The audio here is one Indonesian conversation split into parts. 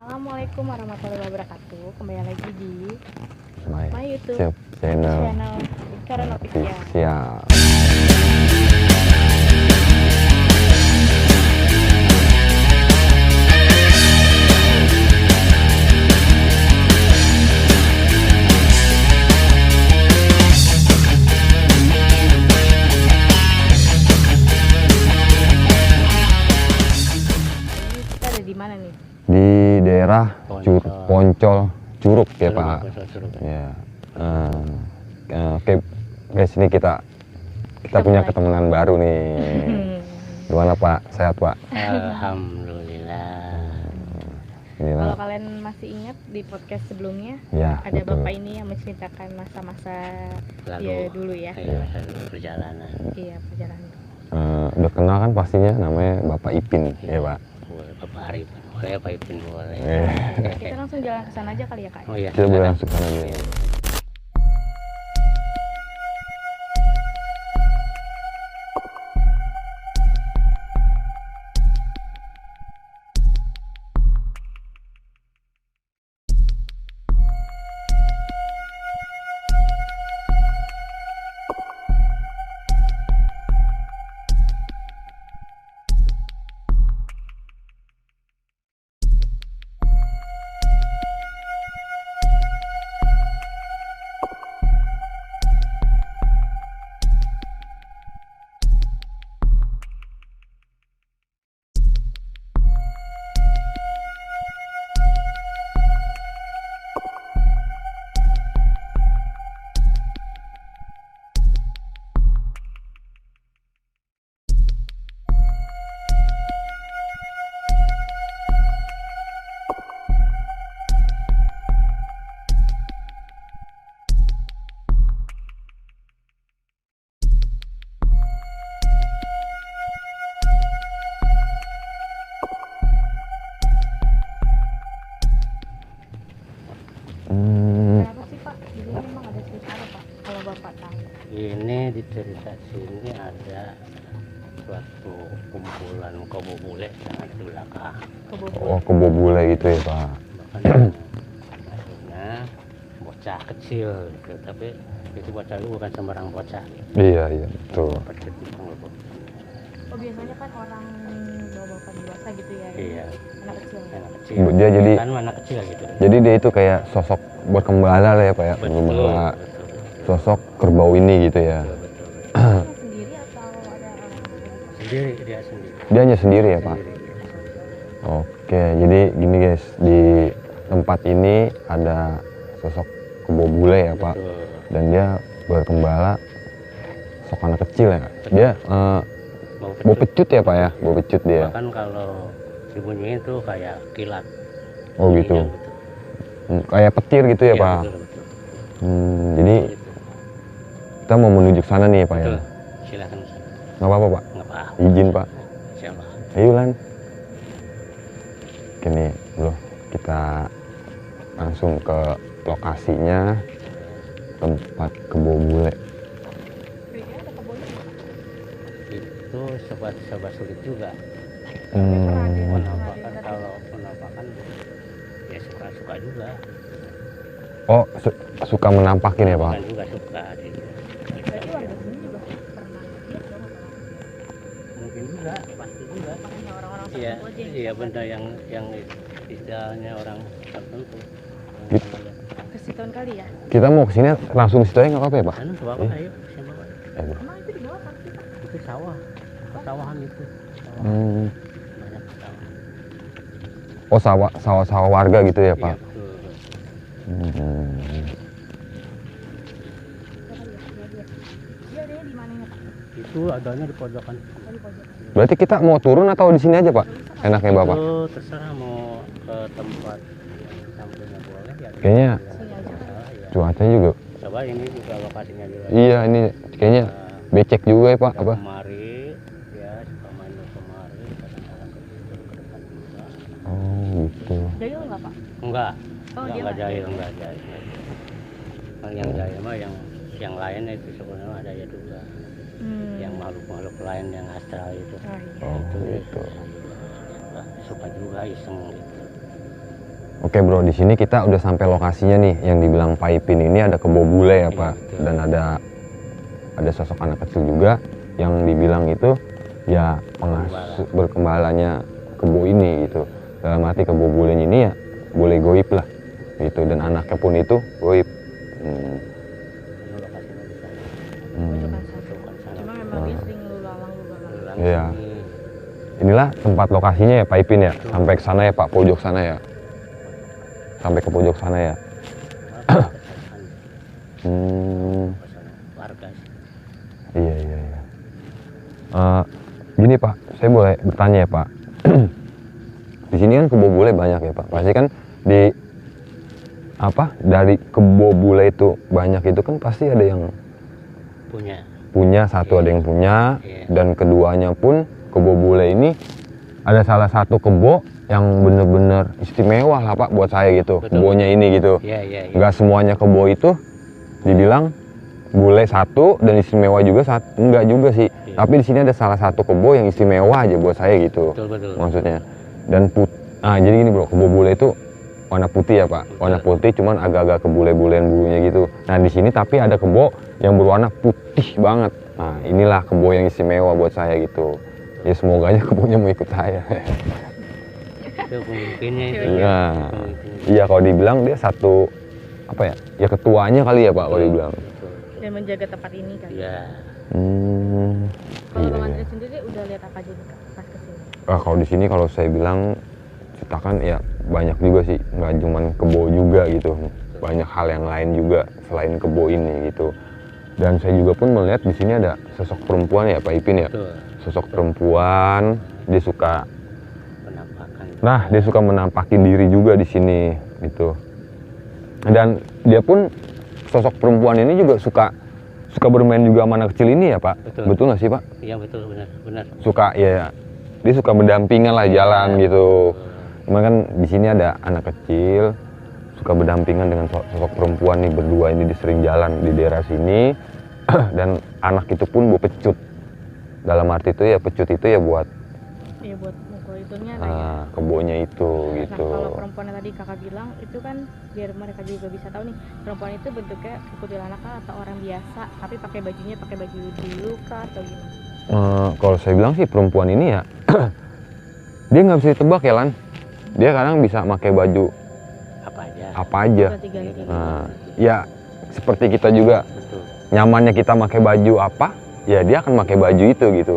Assalamualaikum warahmatullahi wabarakatuh. Kembali lagi di My YouTube channel Lingkaran Official. Official. Ini kita ada di mana nih? Di daerah Poncol Curug ya Pak. Curug. Ya. Oke guys, ini kita punya ketemuan baru nih. Gimana Pak? Sehat Pak? Alhamdulillah. Kalau kalian masih ingat di podcast sebelumnya, Ya, ada betul. bapak ini yang menceritakan masa-masa Lalu dia dulu ya. perjalanan. Iya, perjalanan. Udah kenal kan pastinya, namanya Bapak Ipin ya Pak. Boleh Bapak Arif, boleh Pak Ipin boleh. Kita langsung jalan ke sana aja kali ya Kak. Oh iya. Kita boleh langsung ke sana dulu. Kenapa sih Pak? Di sini memang ada cerita apa Pak? Kalau Bapak tahu. Ini di cerita sini ada suatu kumpulan kebo bule yang ada di belakang. Oh, kebo bule gitu ya Pak. Bahkan maksudnya bocah kecil gitu. Tapi itu bocah itu bukan sembarang bocah. Iya, betul. Oh biasanya kan orang bapak dewasa gitu ya. Iya. Anak kecil. Anak kecil. Dia jadi Kan anak kecil gitu. Jadi dia itu kayak sosok buat gembala lah ya Pak ya, gembala sosok kerbau ini gitu ya. Betul. Sendiri atau ada orang lain? Sendiri dia sendiri. Dia hanya sendiri ya Pak. Sendiri. Oke, jadi gini guys, di tempat ini ada sosok kerbau bule ya Pak, Betul. dan dia bergembala sosok anak kecil ya. Dia bau pecut ya Pak ya, bau pecut dia. Bahkan kalau dibunyiin tuh kayak kilat. Oh gitu. Bunyinya Kayak petir gitu ya Iya, Pak. betul. Jadi Gitu. kita mau menuju ke sana nih Pak ya. Betul. Silakan. Nggak apa-apa Pak, Nggak apa-apa. izin Pak. Siapa? Ayo Lan. Oke nih bro, kita langsung ke lokasinya, tempat kebo bule. Kira-kira ada kebunnya nggak, Pak? Itu serba sulit juga. Penampakan kalau penampakan ya suka juga. Oh, suka menampakin ya Pak? Bukan juga suka gitu. Berarti warga sini juga pernah lihat dong atau Mungkin juga, pasti juga. hanya orang-orang Iya, tertentu aja yang iya bisa benda yang istilahnya orang tertentu. Gitu. ke situ kali ya? Kita mau kesini langsung situ aja nggak apa-apa ya Pak? Anu ke bawah ayo, siapa Pak? Bro. Emang itu di bawah kan sih Pak? Itu sawah, persawahan itu. Sawah. Hmm. Banyak persawahan. Oh sawah warga gitu ya Pak? Iya betul. Hmm. Dia adanya di mana ya Pak? Itu adanya di pojokan. Oh, di pojok. Berarti kita mau turun atau di sini aja Pak? Enaknya Bapak? Itu terserah mau ke tempat yang sampingnya boleh ya. Kayaknya Sini aja kan? Ya. cuacanya juga. Coba ini juga lokasinya juga. Iya ini kayaknya becek juga ya Pak apa? Kemari ya suka main kemari kadang-kadang ke depan juga. Oh gitu. Jahil nggak Pak? Enggak. Oh, dia Enggak nggak jahil, enggak jahil. Kalau yang jahil mah yang lain itu sebenarnya ada ya juga. Yang makhluk-makhluk lain yang astral itu. Oh, iya. Oh Itu gitu. suka juga iseng gitu. Oke bro, di sini kita udah sampai lokasinya nih, yang dibilang Pak Ipin ini ada kebo bule ya Pak, betul. dan ada sosok anak kecil juga yang dibilang itu ya pengasuh berkembalanya kebo ini gitu. Dalam arti kebo bulenya ini ya bule goib lah gitu, dan anaknya pun itu goib. Ini lokasinya di sana. Pojokan sana. Cuma memang dia sering lulalang. Iya. Sini. Inilah tempat lokasinya ya Pak Ipin ya, sampai ke sana ya Pak, pojok sana ya, sampai ke pojok sana ya. Warga sih. Iya. Gini Pak, saya boleh bertanya ya Pak. Di sini kan kebo bule banyak ya Pak. Pasti kan dari kebo bule itu banyak itu kan pasti ada yang punya satu, ada yang punya, dan keduanya pun kebo bule ini ada salah satu kebo yang bener-bener istimewa lah Pak buat saya gitu. Betul. Kebonya ini gitu. Iya. Nggak semuanya kebo itu dibilang bule satu dan istimewa juga satu, enggak juga sih. Iya. Tapi di sini ada salah satu kebo yang istimewa aja buat saya gitu. Betul. Maksudnya. Dan jadi gini bro, kebo bule itu warna putih ya Pak. Warna putih cuman agak-agak kebule-bulean bulunya gitu. Nah di sini tapi ada kebo yang berwarna putih banget. Nah inilah kebo yang istimewa buat saya gitu. Ya semoga aja kebonya mau ikut saya. Itu pemimpinnya itu. Iya. Pemimpinnya. Iya kalau dibilang dia satu ya ketuanya kali ya Pak kalau dibilang. Betul. Dan menjaga tempat ini kan. Iya. Kalau Iya. Bang Andre sendiri udah lihat apa aja nih Kak pas kesini? Kalau di sini kalau saya bilang ceritakan ya banyak juga sih, nggak cuman kebo juga gitu, banyak hal yang lain juga selain kebo ini gitu. Dan saya juga pun melihat di sini ada sosok perempuan ya Pak Ipin ya. Betul. Sosok perempuan, dia suka Penampakan. menampaki diri juga di sini gitu. Dan dia pun sosok perempuan ini juga suka bermain juga sama anak kecil ini ya Pak. Betul nggak sih Pak? Iya betul, benar. Suka ya, dia suka berdampingan lah jalan gitu. Cuma kan di sini ada anak kecil suka berdampingan dengan sosok perempuan nih, berdua ini sering jalan di daerah sini. Dan anak itu pun bawa pecut. Dalam arti itu ya pecut itu ya buat buat mukul itunya ada ya. kebonya itu gitu. Nah kalau perempuan yang tadi kakak bilang itu kan biar mereka juga bisa tahu nih, perempuan itu bentuknya kuntilanak kah atau orang biasa tapi pakai baju dulu kah atau gimana? Kalau saya bilang sih perempuan ini ya dia nggak bisa ditebak ya Lan. Dia kadang bisa pakai baju apa aja. Ganti-ganti. Ya seperti kita juga. Betul. Nyamannya kita pakai baju apa, ya dia akan pakai baju itu gitu.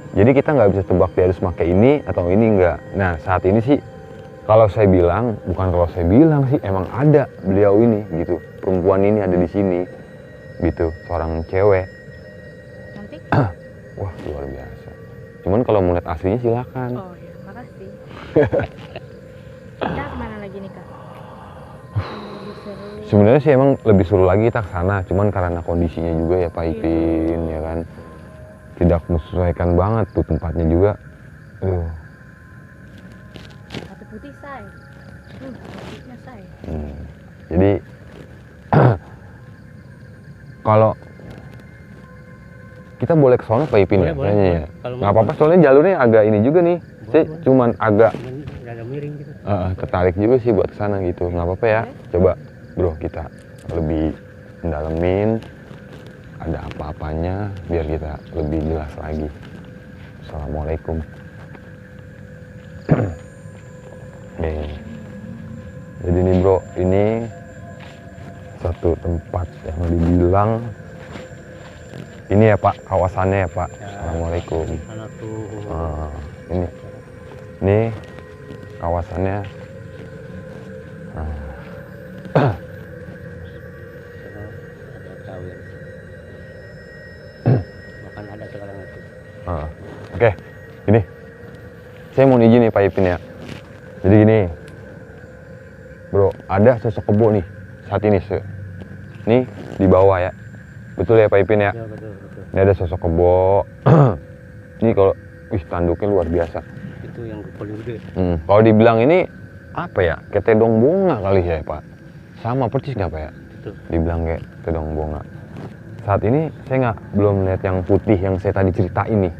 Jadi kita nggak bisa tebak dia harus pakai ini atau ini enggak. Nah saat ini sih kalau saya bilang sih emang ada beliau ini gitu. Perempuan ini ada di sini gitu, seorang cewek. Nanti? Wah luar biasa. Cuman kalau mau lihat aslinya silakan. Oh ya, makasih. Kita kemana lagi nih Kak? Lebih seru. Sebenarnya sih emang lebih seru lagi kita ke sana, cuman karena kondisinya juga ya Pak Ipin ya kan. Tidak menyesuaikan banget tuh tempatnya juga. Satu putih say. Putihnya say. Jadi kalau kita boleh ke sana Pak Ipin ya Boleh. kayaknya ya. Kalau Nggak mau, apa-apa soalnya jalurnya agak ini juga nih. Saya cuman agak Ada miring gitu. tertarik juga sih buat ke sana gitu. Nggak apa-apa ya. Coba bro kita lebih mendalemin, ada apa-apanya biar kita lebih jelas lagi. Assalamualaikum. Nih. Jadi nih bro, ini satu tempat yang dibilang ini ya Pak, kawasannya ya Pak. Assalamualaikum. Sana tuh. Ini kawasannya. Ada kawin. Bahkan ada sekarang itu. Oke, gini. Saya mau izin nih Pak Ipin ya. Jadi gini, bro, ada sosok kebo nih saat ini nih di bawah ya. Betul ya Pak Ipin ya? Ya betul. Ini ada sosok kebo. Ini kalau tanduknya luar biasa. Itu yang paling gede. Kalau dibilang ini apa ya? Kayak tedong bunga kali ya Pak. Sama persis nggak Pak ya? Betul. Dibilang kayak tedong bunga. Saat ini saya belum lihat yang putih yang saya tadi ceritain nih.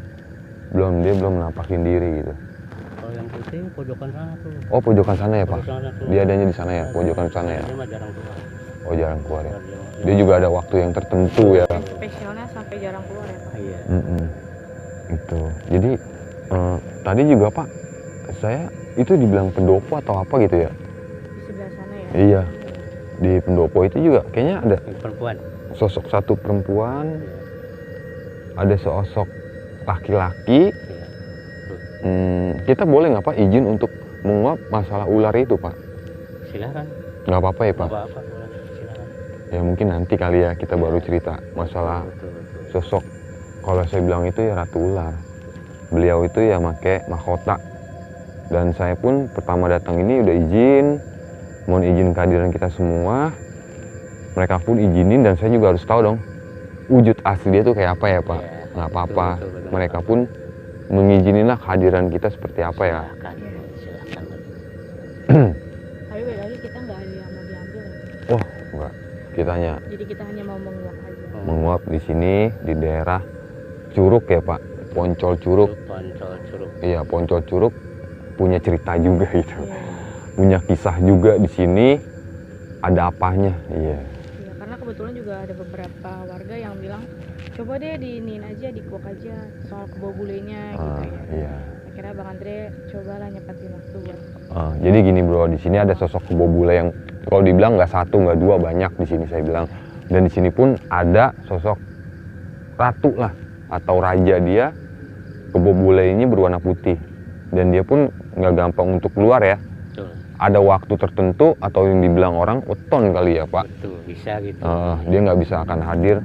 Dia belum nampakin diri gitu. Kalau Kalau yang putih pojokan sana tuh. Oh, pojokan sana ya, Pak? Pojokan sana tuh. Dia adanya di sana ya, pojokan sana ya? Dia mah jarang keluar. Oh, jarang keluar ya? Dia Dia juga ada waktu yang tertentu ya? Spesialnya sampai jarang keluar ya Pak. Iya. Itu. Jadi, tadi juga Pak, saya itu dibilang pendopo atau apa gitu ya? Di sebelah sana ya. Iya. Di pendopo itu juga kayaknya ada Yang perempuan. sosok satu perempuan, Iya. ada sosok laki-laki. Iya. Kita boleh nggak Pak izin untuk menguap masalah ular itu Pak? Silakan. Nggak apa-apa ya Pak? Apa-apa boleh. Silakan. Ya mungkin nanti kali ya kita baru cerita masalah Betul. sosok. Kalau saya bilang itu ya ratu ular. Beliau itu ya pakai mahkota. Dan saya pun pertama datang ini udah izin, mohon izin kehadiran kita semua. Mereka pun izinin dan saya juga harus tahu dong wujud asli dia tuh kayak apa ya Pak. Iya, Nggak apa-apa. betul. Mereka pun mengizinilah kehadiran kita seperti apa ya. Silakan. Tapi balik lagi kita nggak ada yang mau diambil ya. Oh enggak, kita hanya Jadi kita hanya mau menguap aja. menguap di sini di daerah Curug ya Pak, Poncol Curug. Poncol Curug. Iya, Poncol Curug punya cerita juga gitu. Iya. Punya kisah juga di sini. Ada apanya? Iya. Iya, karena kebetulan juga ada beberapa warga yang bilang coba deh diinin aja, dikuak aja soal kebo bulenya gitu ya. Iya. Akhirnya Bang Andre cobalah nyepatin waktu buat. Jadi gini bro, di sini ada sosok kebo bule yang kalau dibilang nggak satu nggak dua, banyak di sini saya bilang. Dan di sini pun ada sosok ratu lah atau raja dia. Kebo bule ini berwarna putih dan dia pun nggak gampang untuk keluar ya. Betul. Ada waktu tertentu atau yang dibilang orang weton kali ya Pak. Betul, bisa gitu. Dia nggak bisa akan hadir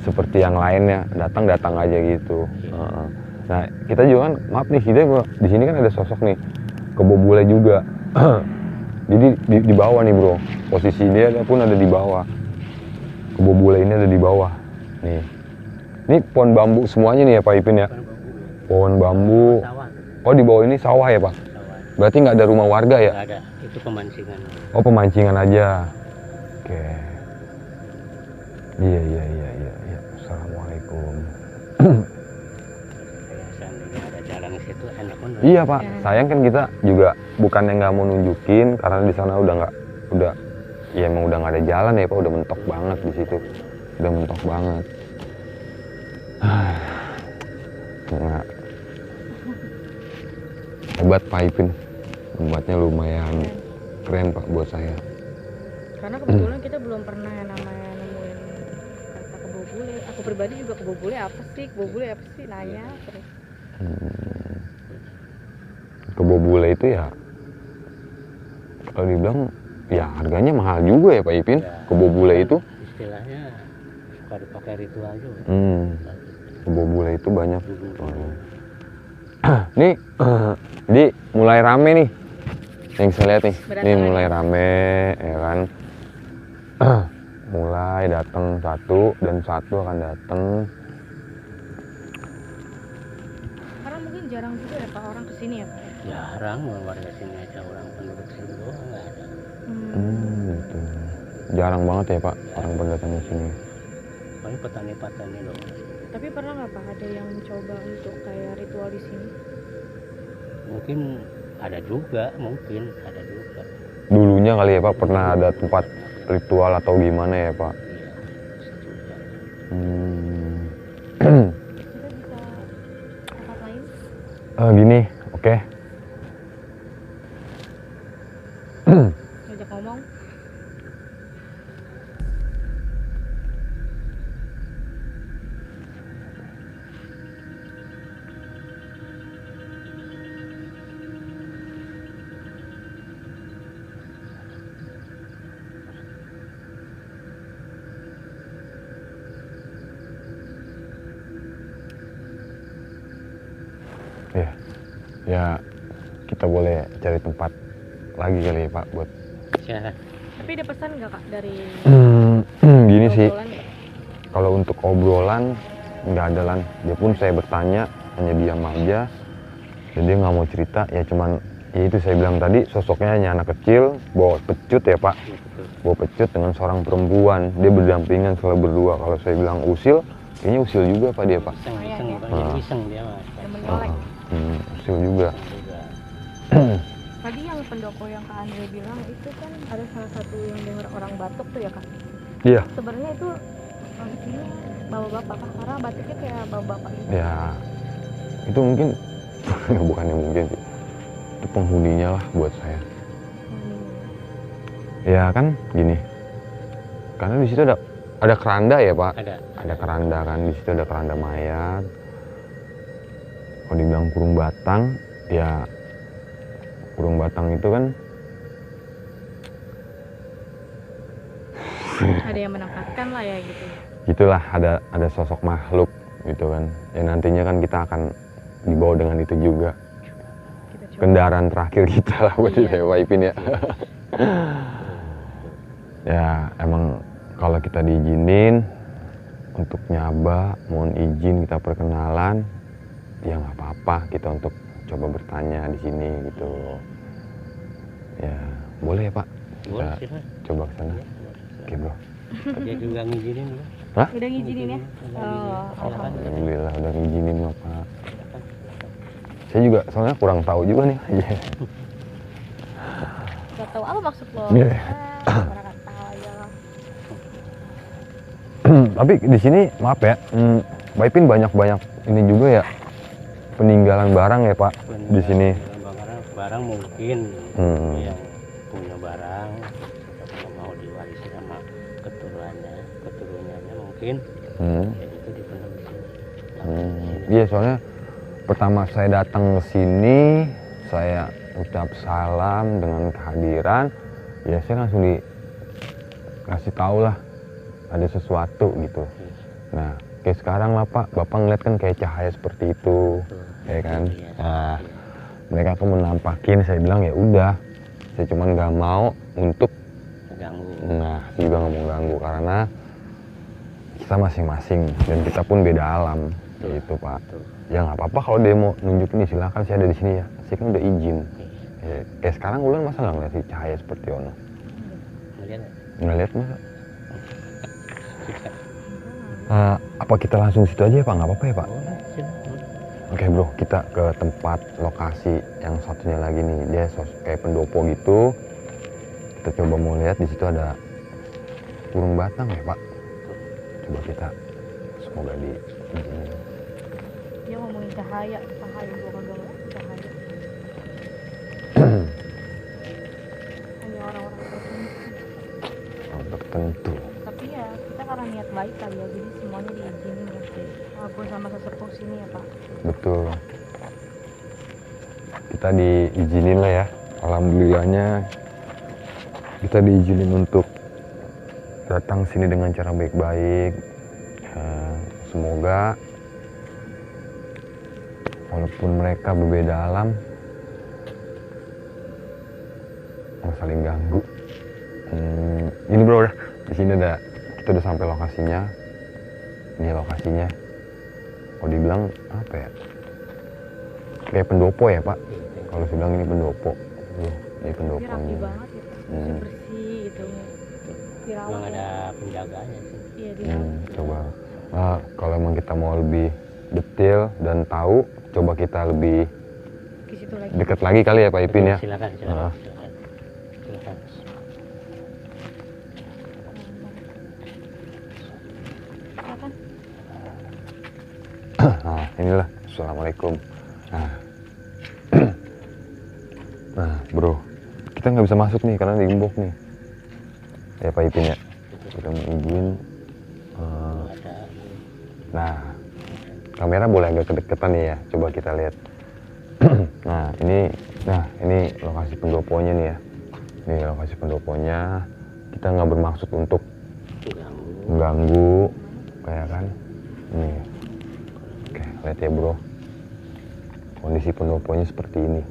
seperti yang lainnya, datang aja gitu. Nah kita juga kan, maaf nih kita di sini kan ada sosok nih kebo bule juga. Jadi di bawah nih bro, posisi dia pun ada di bawah. Kebo bule ini ada di bawah. Nih, ini pohon bambu semuanya nih ya Pak Ipin ya. Pohon bambu. Sawah. Oh di bawah ini sawah ya Pak. Sawah. Berarti nggak ada rumah warga ya? Nggak ada, itu pemancingan. Oh pemancingan aja. Oke. Iya. Assalamualaikum. Kayak seandainya ada jalan ke situ enak banget. Iya Pak. Sayang kan kita juga bukannya nggak mau nunjukin karena di sana udah ya emang udah nggak ada jalan ya Pak. Udah mentok banget di situ. Udah mentok banget. Nah, hebat Pak Ipin. Membuatnya lumayan keren Pak buat saya. Karena kebetulan kita belum pernah yang namanya nemuin kata kebo bule. Aku pribadi juga kebo bule apa sih? Kebo bule apa sih? Nanya terus. Kebo bule itu ya kalau dibilang ya harganya mahal juga ya Pak Ipin. Ya, Kebo bule itu istilahnya suka dipakai ritual juga. kebo bule itu banyak. Nih jadi mulai rame nih yang saya lihat nih. Ini mulai rame ya kan. Mulai datang satu dan satu akan datang. Karena mungkin jarang juga ya Pak orang kesini ya Pak. Jarang warga sini aja, orang penduduk sini doang nggak ada. Gitu. Jarang banget ya Pak orang pendatang di sini. Paling petani-petani doang. Tapi pernah nggak Pak ada yang mencoba untuk kayak ritual di sini? Mungkin ada juga, Dulunya kali ya Pak pernah ada tempat ritual atau gimana ya Pak? Iya, bisa juga. Kita bisa tempat lain? Gini, oke. Ngajak ngomong? Ya kita boleh cari tempat lagi kali ya Pak buat. Silakan. Tapi ada pesan nggak Kak dari Gini sih, obrolan nggak? kalau untuk obrolan nggak ada lan. Dia pun saya bertanya hanya diam aja. Dan dia nggak mau cerita. Ya cuman ya itu saya bilang tadi sosoknya hanya anak kecil bawa pecut ya Pak. Iya, betul. Bawa pecut dengan seorang perempuan. Dia berdampingan selalu berdua. Kalau saya bilang usil, kayaknya usil juga Pak dia Pak. Iseng, banyak iseng dia mas. Yang menolak. Usil juga. Iseng juga. Tadi yang pendopo yang Kak Andre bilang itu kan ada salah satu yang dengar orang batuk tuh ya Kak. Iya. Sebenarnya itu di sini bapak-bapak Kak, karena batuknya kayak bapak-bapak gitu. Ya itu mungkin bukannya mungkin sih, itu penghuninya lah buat saya. Ya kan gini, karena di situ ada keranda ya Pak, ada keranda kan, di situ ada keranda mayat. Kalau dibilang kurung batang, ya kurung batang itu kan ada yang menempatkan lah ya gitu. Gitulah, ada sosok makhluk gitu kan. Ya nantinya kan kita akan dibawa dengan itu juga. Kita coba. Kendaraan terakhir kita lah buat Iya. Dewa Ipin ya. Ya emang kalau kita diizinin untuk nyaba, mohon izin kita perkenalan, ya nggak apa-apa kita untuk coba bertanya di sini gitu. Ya boleh ya Pak? Boleh Kita sih, coba ke sana. Oke bro. Dia juga ngizinin ya. Hah? Udah ngizinin ya? Oh, Silakan. Alhamdulillah udah ngizinin Bapak. Saya juga soalnya kurang tahu juga nih. Gak tahu apa maksud lo. Iya. Orang nggak tahu aja lah. Tapi di sini maaf ya, Pak Ipin banyak ini juga ya peninggalan barang ya Pak di sini. Barang mungkin Hmm. yang punya barang kalau mau diwarisi sama keturunannya mungkin ya itu dipendam di sini. Iya soalnya pertama saya datang ke sini, saya ucap salam dengan kehadiran, ya saya langsung dikasih tahu lah ada sesuatu gitu. Nah kayak sekarang lah Pak, Bapak ngeliat kan kayak cahaya seperti itu, ya kan? Nah mereka kan menampakin, saya bilang ya udah, saya cuman nggak mau untuk Ganggu. nah saya juga nggak mau ganggu karena kita masing-masing dan kita pun beda alam gitu Pak. Ya nggak apa-apa kalau dia mau nunjukin nih silakan, saya ada di sini ya, saya kan udah izin. Ya, kayak sekarang Ulan masa nggak ngeliat si cahaya seperti Ono? Ngeliat Ngeliat masa? Apa kita langsung situ aja ya Pak? Nggak apa-apa ya Pak? boleh silakan. Oke bro, kita ke tempat lokasi yang satunya lagi nih, dia kayak pendopo gitu. Kita coba mau lihat di situ ada kurung batang ya Pak. Coba kita semoga di Dia ngomongin cahaya gua kagak ngeliat cahaya. Hanya orang-orang tertentu. tapi ya kita karena niat baik kali ya, jadi semuanya diizinin ya. Gue sama sesepuh sini ya Pak. Betul. Kita diizinin lah ya. Alhamdulillahnya kita diizinin untuk datang sini dengan cara baik-baik. Semoga walaupun mereka berbeda alam, nggak saling ganggu. Ini bro, udah di sini kita udah sampai lokasinya. Ini lokasinya. Kalau dibilang apa ya? Kayak pendopo ya Pak. Kalau saya bilang ini pendopo. Ini Tapi pendoponya. rapi banget gitu, bersih gitu. Dirawat Memang ya. ada penjaganya sih. Iya dirawat. Coba. Kalau emang kita mau lebih detail dan tahu, coba kita lebih Ke situ lagi. dekat lagi kali ya Pak Ipin ya. Silakan. Ah. Silakan. Silakan. Nah, inilah. Assalamualaikum. Nah, bro, kita nggak bisa masuk nih karena digembok nih. Ya Pak Ipin ya. Kita mau izin. Ada Nah, kamera boleh agak kedeketan nih ya. Coba kita lihat. Nah, ini lokasi pendoponya nih ya. Ini lokasi pendoponya. Kita nggak bermaksud untuk mengganggu, kayak kan. Nih. Oke, lihat ya bro. Kondisi pendoponya seperti ini.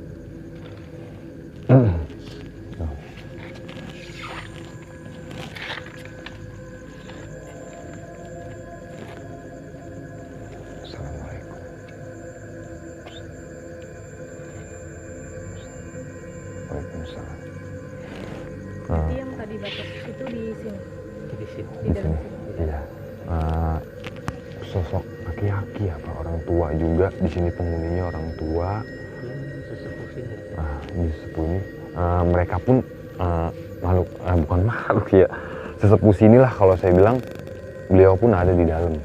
Assalamualaikum. Waalaikumsalam. Jadi yang tadi batuk itu di sini, di sini. di dalam sini. Iya. Sosok laki-laki apa orang tua juga di sini, penghuninya orang tua. Sesepuh sini. Nah, ini sesepuh ini mereka pun makhluk bukan makhluk ya, sesepuh sini lah kalau saya bilang, beliau pun ada di dalam.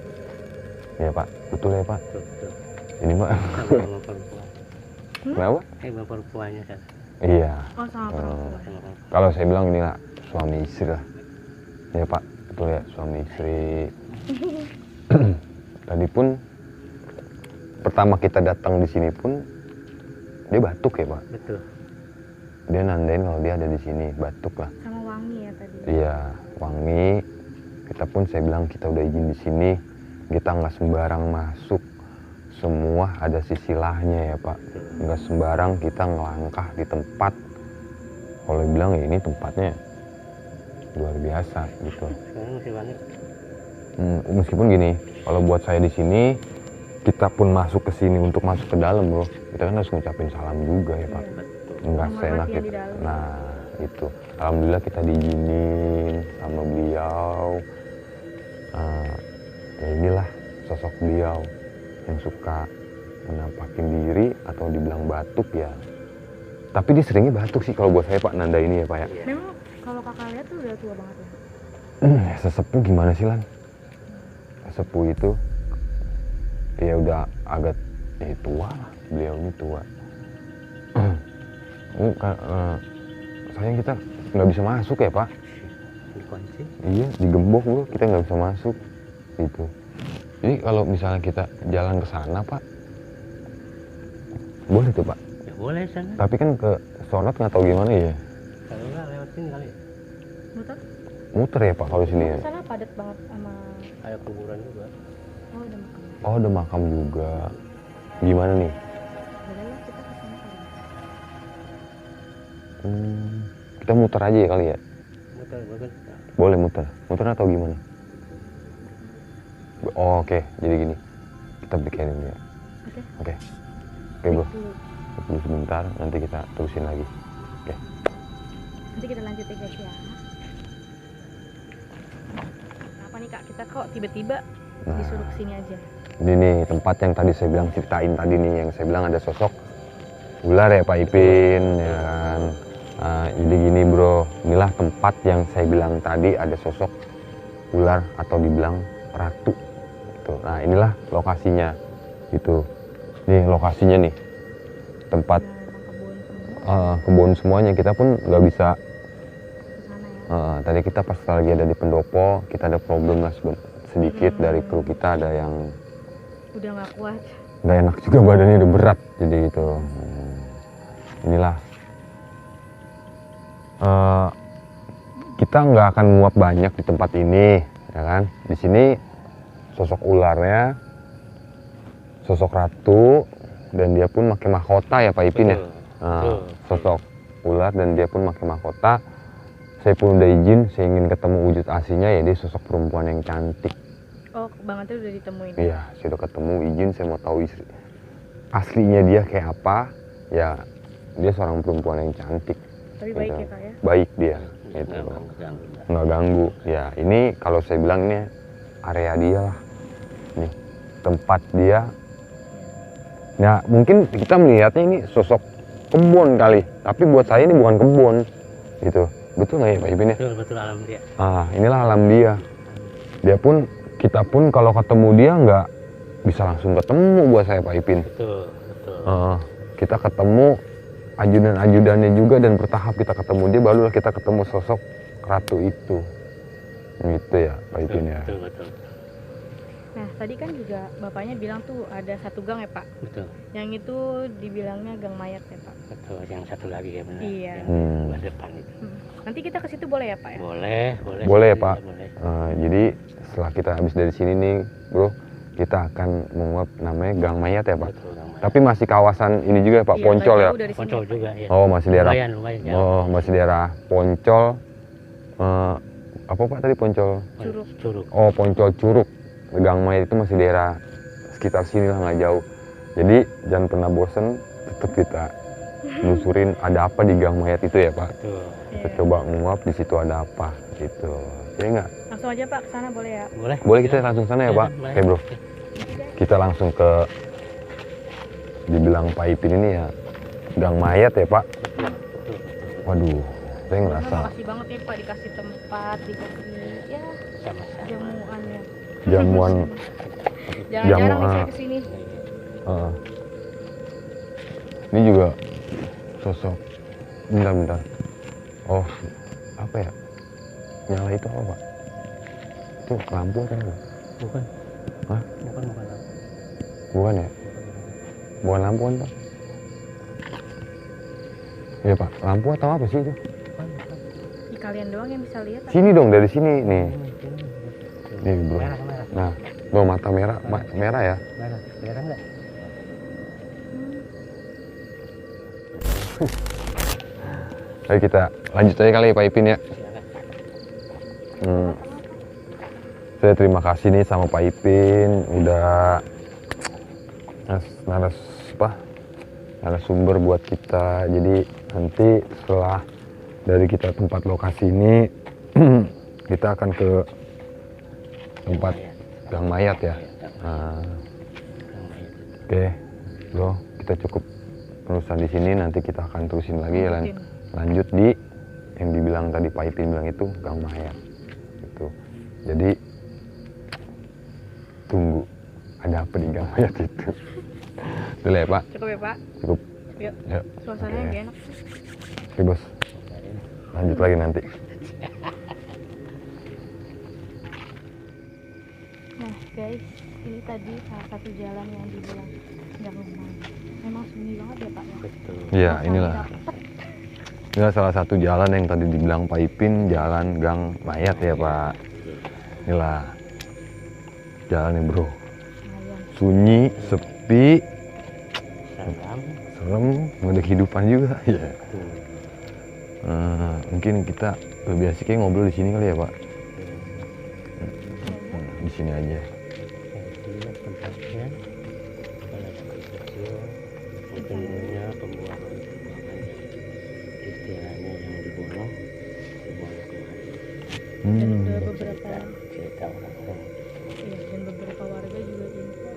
Ya Pak, betul ya Pak? Betul, betul. Ini Pak. Sama perempuan. Kenapa? Sama perempuannya kan. Iya. Oh, sama perempuan. Sama perempuan. Kalau saya bilang inilah suami istri lah. Ya Pak, betul ya, suami istri. Tadi pun pertama kita datang di sini pun dia batuk ya Pak. Betul. Dia nandain kalau dia ada di sini, batuk lah. Sama wangi ya tadi. Iya, wangi. Kita pun saya bilang kita udah izin di sini, kita nggak sembarang masuk. Semua ada sisilahnya ya Pak. Nggak sembarang kita ngelangkah di tempat. Kalau bilang ya ini tempatnya luar biasa gitu. Sekarang masih banyak. Meskipun gini, kalau buat saya di sini, kita pun masuk ke sini untuk masuk ke dalam bro. Kita kan harus ngucapin salam juga ya Pak. Nggak Menghormati seenak yang di kita. dalam. Nah itu, alhamdulillah kita diizinin sama beliau. Ya inilah sosok beliau yang suka menampakin diri atau dibilang batuk ya. Tapi dia seringnya batuk sih kalau buat saya Pak, nanda ini ya Pak ya. Memang kalau kakak lihat tuh udah tua banget ya. Sesepuh gimana sih Lan? Sesepuh itu ya udah agak tua lah, beliau ini tua. Sayang kita nggak bisa masuk ya Pak. Dikunci. Iya, digembok bro, kita nggak bisa masuk gitu. Jadi kalau misalnya kita jalan ke sana Pak, boleh tuh Pak. Ya boleh sana. Tapi kan ke Sonat nggak tahu gimana ya. Kalau nggak lewat sini kali. Muter? Muter ya Pak kalau sini ya. Di sana padat banget sama. Ada kuburan juga. Oh, udah makan. Oh ada makam juga. Gimana nih? Boleh ya kita ke sana kali. Kita muter aja ya kali ya. Muter, bagus. Boleh muter. Muter atau gimana? Oh, oke. Jadi gini. Kita bikinin ya. Oke. Oke. Oke bro. Dulu. Tunggu sebentar. Nanti kita terusin lagi. Oke. Nanti kita lanjut ya guys ya. Apa nih kak? Kita kok tiba-tiba Nah, disuruh kesini aja. ini nih tempat yang tadi saya bilang ceritain tadi nih, yang saya bilang ada sosok ular ya Pak Ipin ya kan. Nah, jadi gini bro, inilah tempat yang saya bilang tadi ada sosok ular atau dibilang ratu gitu. Nah inilah lokasinya gitu. Nih lokasinya nih, tempat Nah, emang kebun semua kebun semuanya. Kita pun nggak bisa ke sana ya. tadi kita pas lagi ada di pendopo, kita ada problem lah sedikit dari kru kita, ada yang Udah nggak kuat. nggak enak juga, badannya udah berat jadi gitu. Inilah kita nggak akan muap banyak di tempat ini ya kan. Di sini sosok ularnya sosok ratu dan dia pun pakai mahkota ya Pak Ipin ya. Sosok ular dan dia pun pakai mahkota. Saya pun udah izin, saya ingin ketemu wujud aslinya ya, dia sosok perempuan yang cantik. Oh, Bang Antil udah ditemuin. Iya, saya udah ketemu, izin, saya mau tahu aslinya dia kayak apa. Ya, dia seorang perempuan yang cantik. Tapi baik gitu. ya kak ya. Baik dia, gitu. Nggak ganggu. Ya, ini kalau saya bilang ini area dia lah. Nih, tempat dia. Nah, mungkin kita melihatnya ini sosok kebun kali, tapi buat saya ini bukan kebun, gitu. Betul nggak ya Pak Ipin ya? Betul, betul alam dia. Inilah alam dia. Dia pun, kita pun kalau ketemu dia nggak bisa langsung ketemu buat saya Pak Ipin. Betul, betul. Kita ketemu ajudan-ajudannya juga dan bertahap kita ketemu dia, barulah kita ketemu sosok ratu itu. Gitu ya Pak Ipin ya. Betul, betul. Nah, tadi kan juga bapaknya bilang tuh ada satu gang ya Pak. Betul, Yang itu dibilangnya gang mayat ya Pak. betul. Yang satu lagi ya benar. Iya. Yang buat depan itu. Nanti kita ke situ boleh ya Pak ya? Boleh, boleh. Boleh ya Pak. Boleh. Jadi setelah kita habis dari sini nih bro, kita akan menguap namanya Gang Mayat ya Pak. Betul, Gang Mayat. Tapi masih kawasan ini juga ya Pak, Iya, Poncol nggak ya. jauh dari sini, Poncol Pak. juga ya. Oh masih daerah. Lumayan, lumayan. Ya. Oh masih daerah Poncol. Apa Pak tadi Poncol? Curug. Curug. Oh Poncol Curug. Gang Mayat itu masih daerah sekitar sini lah, nggak jauh. Jadi jangan pernah bosen, tetap kita nelusurin ada apa di Gang Mayat itu ya Pak. Betul. Kita Iya. coba menguap di situ ada apa gitu. Ya nggak? Langsung aja Pak ke sana boleh ya? Boleh. Boleh kita langsung sana ya Pak? boleh. Oke bro. Kita langsung ke, dibilang Pak Ipin ini ya gang mayat ya Pak. Betul, betul. Waduh, saya ngerasa Makasih banget ya Pak, dikasih tempat, dikasih ya Sama-sama. jamuan ya. jamuan. Jarang-jarang nih Jamuan. saya kesini. Heeh. Ini juga sosok. Bentar. Oh, apa ya? Nyala itu apa Pak? Itu lampu atau apa? Bukan. Hah? Bukan. Bukan ya? Bukan lampu kan Pak? Iya Pak, lampu atau apa sih itu? Bukan. Ih, kalian doang yang bisa lihat. Sini dong, dari sini nih. Ini. Nih bro. Merah. Nah, bro mata merah, merah ya? Merah enggak? Ayo kita lanjut aja kali ya Pak Ipin ya. Silakan. Saya terima kasih nih sama Pak Ipin udah narasumber buat kita. Jadi nanti setelah dari kita tempat lokasi ini kita akan ke tempat gang mayat ya. Nah, oke, bro, kita cukup penulisan di sini. Nanti kita akan terusin lagi ya, lanjut di yang dibilang tadi Pak Ipin bilang itu gang mayat. Gitu. Jadi tunggu ada apa di gang mayat itu. Dulu ya Pak. Cukup ya Pak. Cukup. Yuk. Yuk. Suasananya Oke. gak enak. Oke bos. Lanjut lagi nanti. Nah guys, ini tadi salah satu jalan yang dibilang nggak lumayan. Memang sunyi banget ya Pak ya. Betul. Iya, Rasanya inilah. dapet. Inilah salah satu jalan yang tadi dibilang Pak Ipin, jalan gang mayat ya Pak. Inilah jalannya bro. Lumayan. Sunyi, sepi, Salam. serem, nggak ada kehidupan juga. Ya. Betul. Mungkin kita lebih asiknya ngobrol di sini kali ya Pak. Di sini aja. Lihat tempatnya. Kalau ada kecil, tentunya pembuangan istilahnya yang dibuang kemari. Dan udah beberapa Cerita orang-orang. iya, dan beberapa warga juga info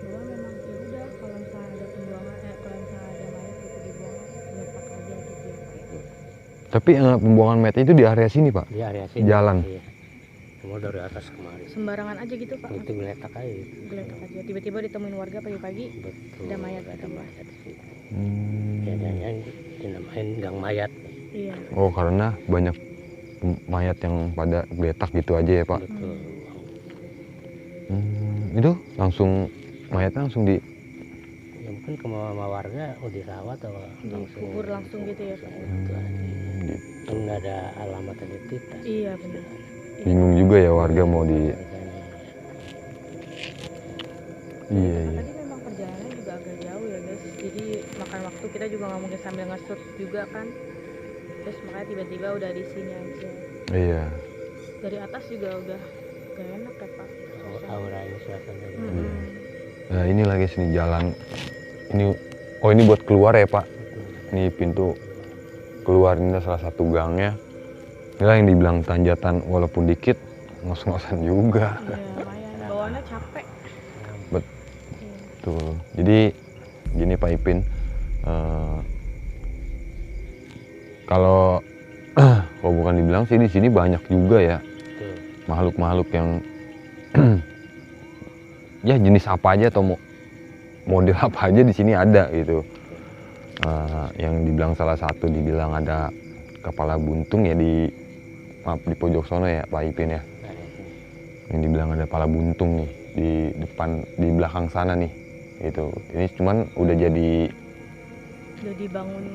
bahwa memang ya udah kalau misalnya ada pembuangan kalau misalnya ada mayat itu dibuang lepak aja gitu ya Pak ya. Tapi pembuangan mayat itu di area sini Pak. Di area sini. Jalan. Iya. Semua dari atas kemari. Sembarangan aja gitu Pak. Itu geletak aja. Geletak aja. Tiba-tiba ditemuin warga pagi-pagi Betul. ada mayat di tempat. Jadinya dinamain gang mayat. Iya. Oh karena banyak mayat yang pada geletak gitu aja ya Pak. Betul. Itu langsung mayatnya langsung di Ya mungkin ke mama warga mau dirawat atau Dikubur langsung gitu ya Pak. Itu aja. gitu. Kan nggak ada alamat identitas. Iya benar. Bingung juga ya warga mau di. Warganya. Iya Karena iya. tadi memang perjalanannya juga agak jauh ya guys. Jadi makan waktu kita juga nggak mungkin sambil nge-shoot juga kan. Terus makanya tiba-tiba udah di sini aja. Iya. Dari atas juga udah gak enak ya Pak. Auranya suasana. Nah ini lagi sini jalan. Ini oh ini buat keluar ya Pak. Ini pintu keluar, ini salah satu gangnya. Inilah yang dibilang tanjatan walaupun dikit ngos-ngosan juga. Iya lumayan. Bawaannya capek. Iya. Betul. Jadi gini Pak Ipin, kalau bukan dibilang sih di sini banyak juga ya Betul. makhluk-makhluk yang ya jenis apa aja atau model apa aja di sini ada gitu. Yang dibilang salah satu dibilang ada kepala buntung ya di pojok sono ya Pak Ipin ya. Yang dibilang ada kepala buntung nih di depan di belakang sana nih gitu. Ini cuman udah jadi Udah dibangun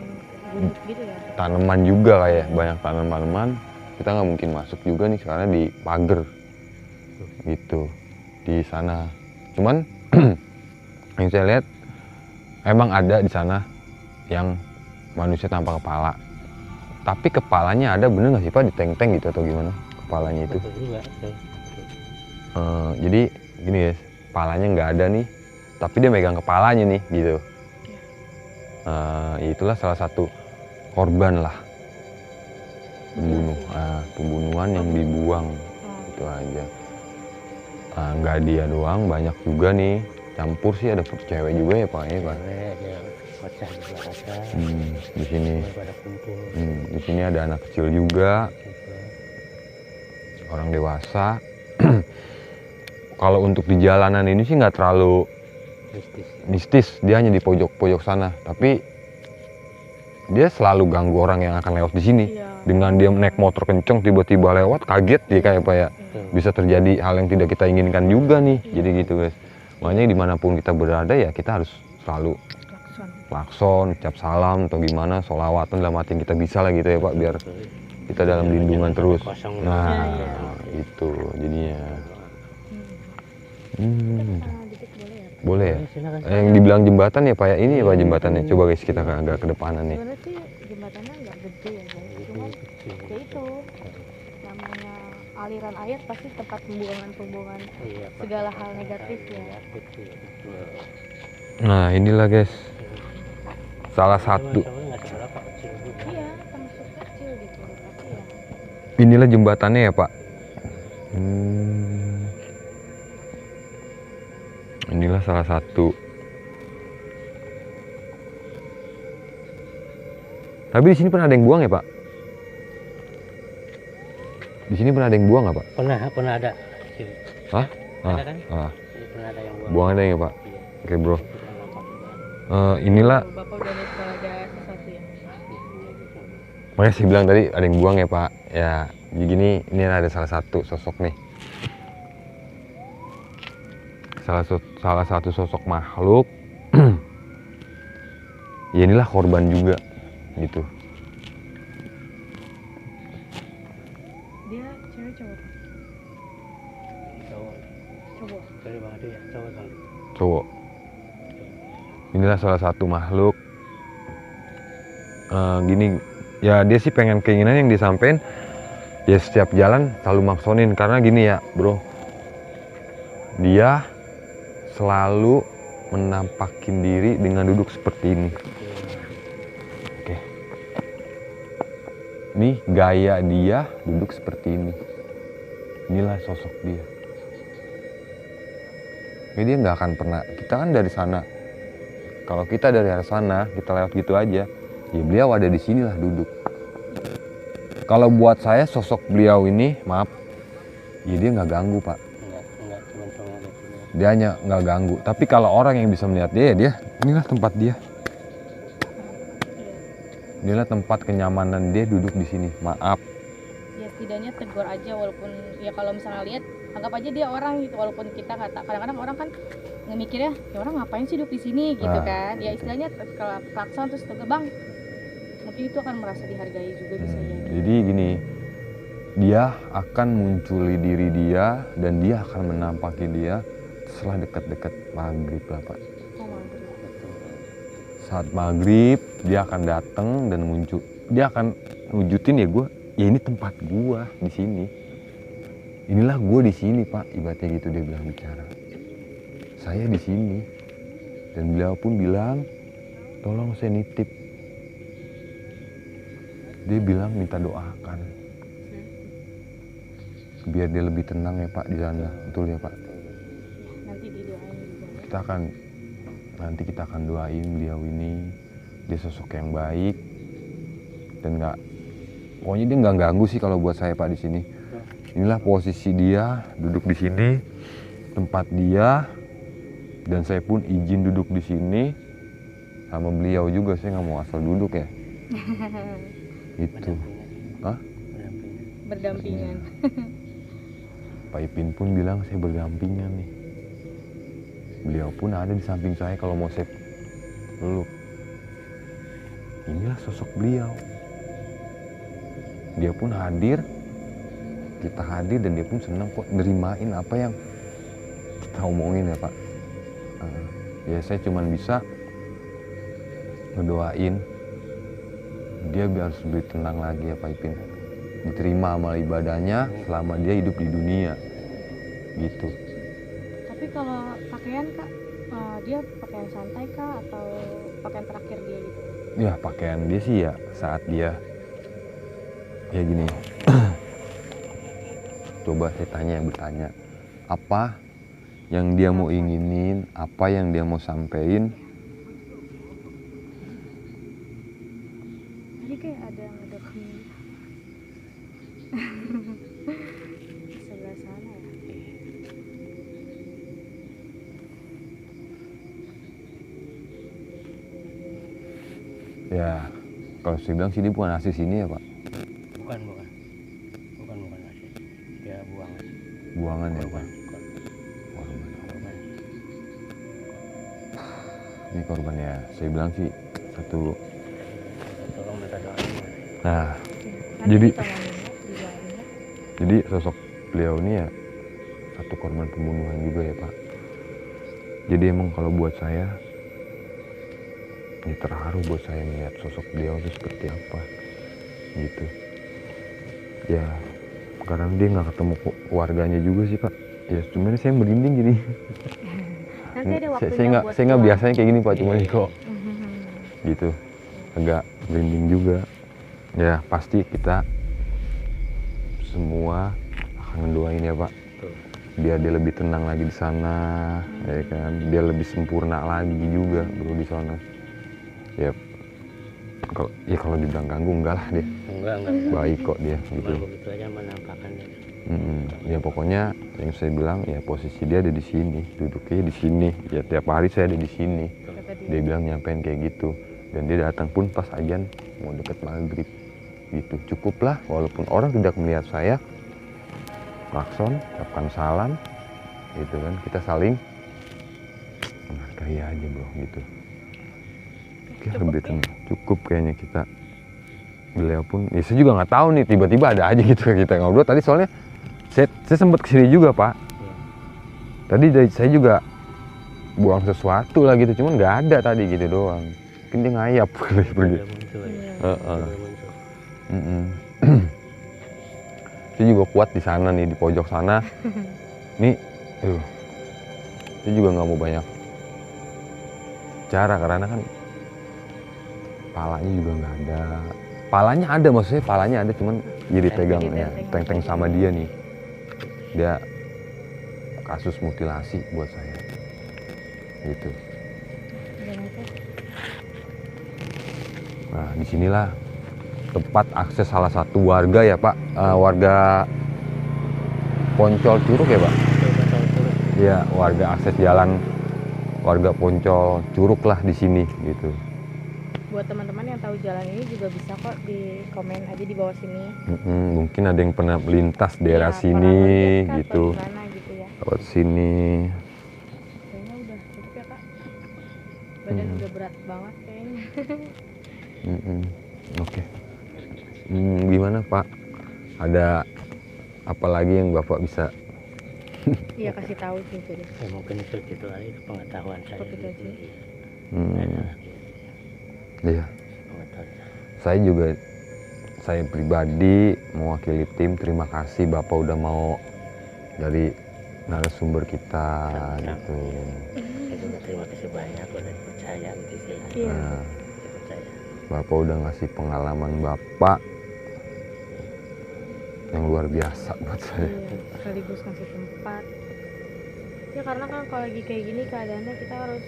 gubuk gitu ya. tanaman juga kayak banyak tanaman-tanaman. Kita nggak mungkin masuk juga nih karena di pagar gitu di sana. Cuman yang saya lihat emang ada di sana yang manusia tanpa kepala. Tapi kepalanya ada bener nggak sih Pak di tank-tank gitu atau gimana kepalanya itu? Betul juga. Betul. Jadi gini guys, kepalanya nggak ada nih, tapi dia megang kepalanya nih gitu. Itulah salah satu korban lah pembunuhan yang dibuang itu aja. Nggak dia doang, banyak juga nih campur sih, ada foto cewek juga ya Pak ya Pak. Cewek dia bocah juga ada. Di sini. Pada kumpul. Di sini ada anak kecil juga, Gitu. orang dewasa. Kalau untuk di jalanan ini sih nggak terlalu mistis, dia hanya di pojok-pojok sana. Tapi dia selalu ganggu orang yang akan lewat di sini. Iya. Dengan dia naik motor kenceng tiba-tiba lewat, kaget dia kayak Pak ya. Bisa terjadi hal yang tidak kita inginkan juga nih. Jadi gitu guys. Makanya dimanapun kita berada ya kita harus selalu klakson, ucap salam atau gimana, sholawatan dalam hati kita bisa lah gitu ya Pak, biar kita dalam lindungan terus. Nah, itu jadinya. Boleh ya? Yang dibilang jembatan ya Pak ya, ini ya Pak jembatannya. Coba guys kita agak ke depanan nih. Sebenarnya sih jembatannya nggak gede ya guys, cuman ya itu namanya aliran air pasti tempat pembuangan segala hal negatif ya. Nah inilah guys, salah satu. Iya, termasuk kecil gitu, tapi ya. Inilah jembatannya ya Pak. Inilah salah satu. Tapi di sini pernah ada yang buang ya Pak? Di sini pernah ada yang buang nggak Pak? Pernah ada. Hah? Ada kan? Pernah ada yang buang. Buang ada ya Pak? Oke bro. Inilah. Bapak udah lihat kalau ada sesuatu ya. Makanya saya bilang tadi ada yang buang ya Pak. Ya, jadi gini, ini ada salah satu sosok nih. Salah satu sosok makhluk. Ya inilah korban juga, gitu. Dia cewek cowok? Cowok. Cowok. Inilah salah satu makhluk. Gini, ya dia sih pengen keinginan yang disampaikan. Ya setiap jalan selalu maksonin karena gini ya bro. Dia selalu menampakin diri dengan duduk seperti ini. Oke. Nih gaya dia duduk seperti ini. Inilah sosok dia. Jadi dia nggak akan pernah. Kita kan dari sana. Kalau kita dari arah sana, kita lewat gitu aja. Ya beliau ada di sinilah duduk. Kalau buat saya sosok beliau ini, maaf, ya dia nggak ganggu Pak. Dia hanya nggak ganggu. Tapi kalau orang yang bisa melihat dia inilah tempat dia. Inilah tempat kenyamanan dia duduk di sini. Maaf. Ya setidaknya tegur aja walaupun ya kalau misalnya lihat anggap aja dia orang gitu walaupun kita nggak tak. Kadang-kadang orang kan ngemikirnya ya orang ngapain sih duduk di sini gitu kan. Ya istilahnya kalau klakson terus tegur bang. Mungkin itu akan merasa dihargai juga bisa Jadi gini. Dia akan munculi diri dia dan dia akan menampaki dia setelah dekat-dekat maghrib lah Pak. Saat maghrib dia akan datang dan muncul. Dia akan wujudin ya gue. Ya ini tempat gue di sini. Inilah gue di sini Pak. Ibaratnya gitu dia bilang bicara. Saya di sini. Dan beliau pun bilang, tolong saya nitip. Dia bilang minta doakan. Biar dia lebih tenang ya Pak di sana. Betul ya Pak? nanti didoain juga. Nanti kita akan doain beliau ini. Dia sosok yang baik dan pokoknya dia nggak ganggu sih kalau buat saya Pak di sini. Inilah posisi dia duduk di sini, tempat dia, dan saya pun izin duduk di sini sama beliau juga. Saya nggak mau asal duduk ya. Itu. Hah? Berdampingan. Pak Ipin pun bilang saya berdampingan nih. Beliau pun ada di samping saya kalau mau saya peluk. Inilah sosok beliau. Dia pun hadir, kita hadir dan dia pun senang kok nerimain apa yang kita omongin ya Pak. Ya saya cuma bisa ngedoain dia biar lebih tenang lagi ya Pak Ipin. Diterima amal ibadahnya selama dia hidup di dunia gitu. Tapi kalau pakaian Kak, dia pakaian santai Kak atau pakaian terakhir dia gitu? Ya pakaian dia sih ya saat dia ya gini. Coba saya bertanya apa yang dia mau inginin, apa yang dia mau sampein. Jadi kayak ada ngedekam di sebelah sana ya. Ya, kalau saya bilang sih dia bukan asli sini ya Pak. Bukan asli. Dia buangan. Buangan ya Pak. Korban. Ini korban ya, saya bilang sih satu. Tolong minta doa. Nah, Kan Jadi- ditolongin ya, didoain ya. jadi sosok beliau ini ya satu korban pembunuhan juga ya Pak. Jadi emang kalau buat saya, ini terharu buat saya melihat sosok beliau itu seperti apa, gitu. Ya, karena dia nggak ketemu keluarganya juga sih Pak. Ya sebenarnya saya merinding jadi. Nanti ada waktunya Saya nggak buat saya nggak pulang. biasanya kayak gini Pak, cuma Iya, kok gitu, agak merinding juga. Ya pasti kita semua akan mendoain ya Pak, Betul. biar dia lebih tenang lagi di sana, ya kan, dia lebih sempurna lagi juga bro di sana. Ya kalau dibilang ganggu enggak lah dia, Enggak. baik kok dia Cuma gitu. begitu aja menampakkannya. Ya pokoknya yang saya bilang ya posisi dia ada di sini, duduknya di sini, ya tiap hari saya ada di sini. Kata dia. Dia bilang nyampein kayak gitu, dan dia datang pun pas ajan mau deket maghrib gitu. Cukuplah walaupun orang tidak melihat saya, klakson, ucapkan salam gitu kan, kita saling menghargai aja bro gitu. Oke, Cukup lebih ya? tenang. Cukup kayaknya kita. Beliau pun, ya saya juga nggak tahu nih, tiba-tiba ada aja gitu kita ngobrol tadi, soalnya saya sempat kesini juga Pak. Tadi saya juga buang sesuatu lah gitu, cuman nggak ada tadi gitu doang. Mungkin dia ngayap kali pergi. Dia muncul ya. Iya. Heeh. Dia muncul. Saya juga kuat di sana nih, di pojok sana. Nih, saya juga nggak mau banyak cara karena kan palanya juga nggak ada. Palanya ada, maksudnya palanya ada, cuman jadi pegang ya, teng-teng sama dia nih. Dia kasus mutilasi buat saya. Gitu. Udah nanti. Nah, disinilah tempat akses salah satu warga ya Pak, warga Poncol Curug ya Pak. Iya, warga akses jalan warga Poncol Curug lah di sini gitu. Buat teman-teman yang tahu jalan ini juga bisa kok di komen aja di bawah sini. Mungkin ada yang pernah melintas daerah Ya, sini pernah lihat kah gitu, atau gimana gitu ya. lewat sini. Kayaknya udah cukup ya Kak. Badan udah berat banget kayaknya. Oke. Gimana Pak? Ada apa lagi yang Bapak bisa? Iya kasih tahu sih jadi. Ya mungkin itu aja itu pengetahuan saya. Cukup itu aja. Iya. Pengetahuan. Saya pribadi mewakili tim, terima kasih Bapak udah mau dari narasumber kita Sama-sama. gitu. Saya juga terima kasih banyak udah dipercaya gitu sih. Iya. Nah, Dipercaya. Bapak udah ngasih pengalaman Bapak yang luar biasa buat saya. Iya, sekaligus ngasih tempat. Ya karena kan kalau lagi kayak gini keadaannya kita harus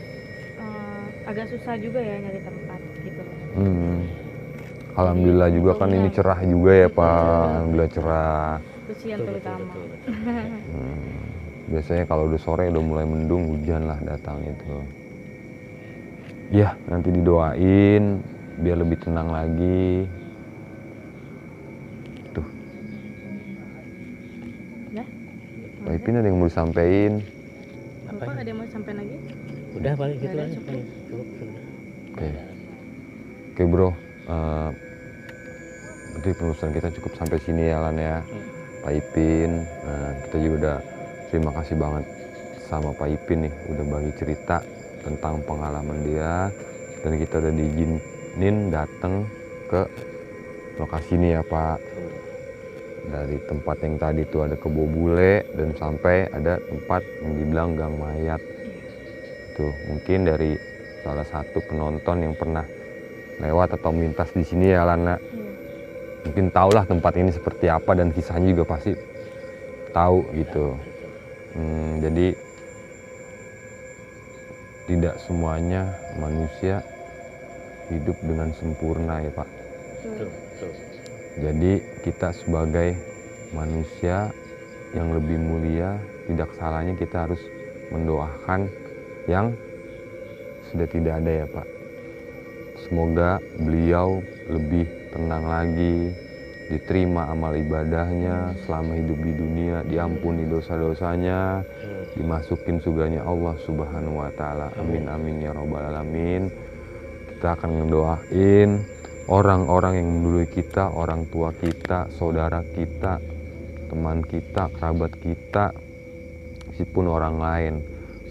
agak susah juga ya nyari tempat gitu. Alhamdulillah juga kan ini cerah juga ya Pak. Alhamdulillah cerah. Itu sih yang terutama. Biasanya kalau udah sore udah mulai mendung, hujan lah datang itu. Ya nanti didoain biar lebih tenang lagi. Tuh. Ya? Pak Ipin ada yang mau disampaikan? Bapak ada yang mau sampai lagi? Udah paling gitu Udah, aja. cukup. Cukup. Oke. Oke bro, berarti penelusuran kita cukup sampai sini ya Lan ya. Pak Ipin, kita juga udah terima kasih banget sama Pak Ipin nih udah bagi cerita tentang pengalaman dia, dan kita udah diizinin datang ke lokasi ini ya Pak. Dari tempat yang tadi tuh ada kebo bule dan sampai ada tempat yang dibilang gang mayat. Tuh mungkin dari salah satu penonton yang pernah lewat atau melintas di sini ya Lana, mungkin tahulah tempat ini seperti apa dan kisahnya juga pasti tahu gitu. Jadi tidak semuanya manusia hidup dengan sempurna ya Pak. Betul, betul. Jadi kita sebagai manusia yang lebih mulia, tidak salahnya kita harus mendoakan yang sudah tidak ada ya Pak. Semoga beliau lebih tenang lagi, diterima amal ibadahnya selama hidup di dunia, diampuni dosa-dosanya, dimasukin surganya Allah Subhanahu wa Ta'ala. Amin amin ya robbal alamin. Kita akan ngedoain orang-orang yang mendului kita, orang tua kita, saudara kita, teman kita, kerabat kita, meskipun orang lain.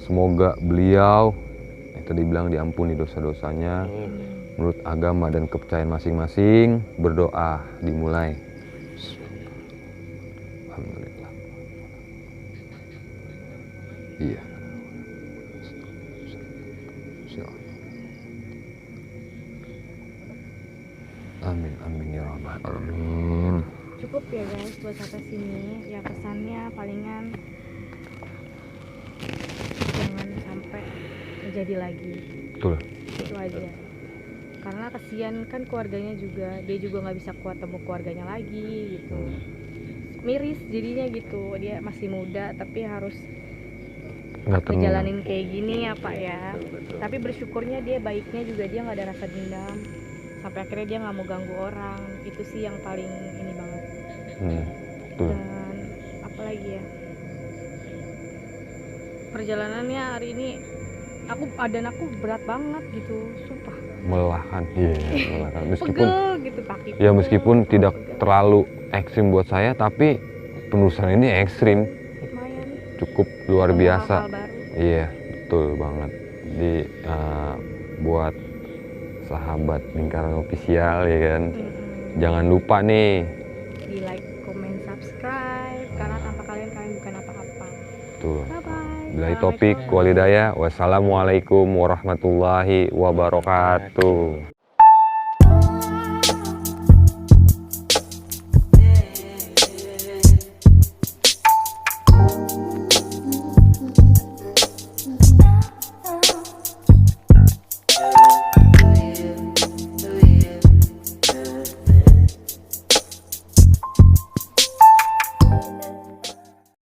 Semoga beliau itu dibilang diampuni dosa-dosanya. Menurut agama dan kepercayaan masing-masing, berdoa dimulai. Alhamdulillah. Iya. Amin amin ya rabbal alamin. Cukup ya guys buat sampai sini. Ya pesannya palingan jangan sampai terjadi lagi. Betul. Itu aja. Karena kasihan kan keluarganya juga, dia juga nggak bisa kuat temu keluarganya lagi gitu. Miris jadinya gitu, dia masih muda tapi harus ngejalanin kayak gini ya Pak ya. Tapi bersyukurnya dia baiknya juga dia nggak ada rasa dendam, sampai akhirnya dia nggak mau ganggu orang. Itu sih yang paling ini banget. Betul. Dan apa lagi ya, perjalanannya hari ini aku berat banget gitu, sumpah. Melelahkan, iya, melelahkan. Meskipun Pegel gitu kaki. ya meskipun tidak terlalu ekstrim buat saya, tapi penelusuran ini ekstrim, Lumayan. cukup luar biasa. Hal-hal baru. Iya, betul banget. Jadi buat sahabat lingkaran ofisial ya kan, jangan lupa nih Di like, comment, subscribe, karena tanpa kalian bukan apa-apa. tuh. Bye bye. Billahi topik walidaya. Wassalamualaikum warahmatullahi wabarakatuh.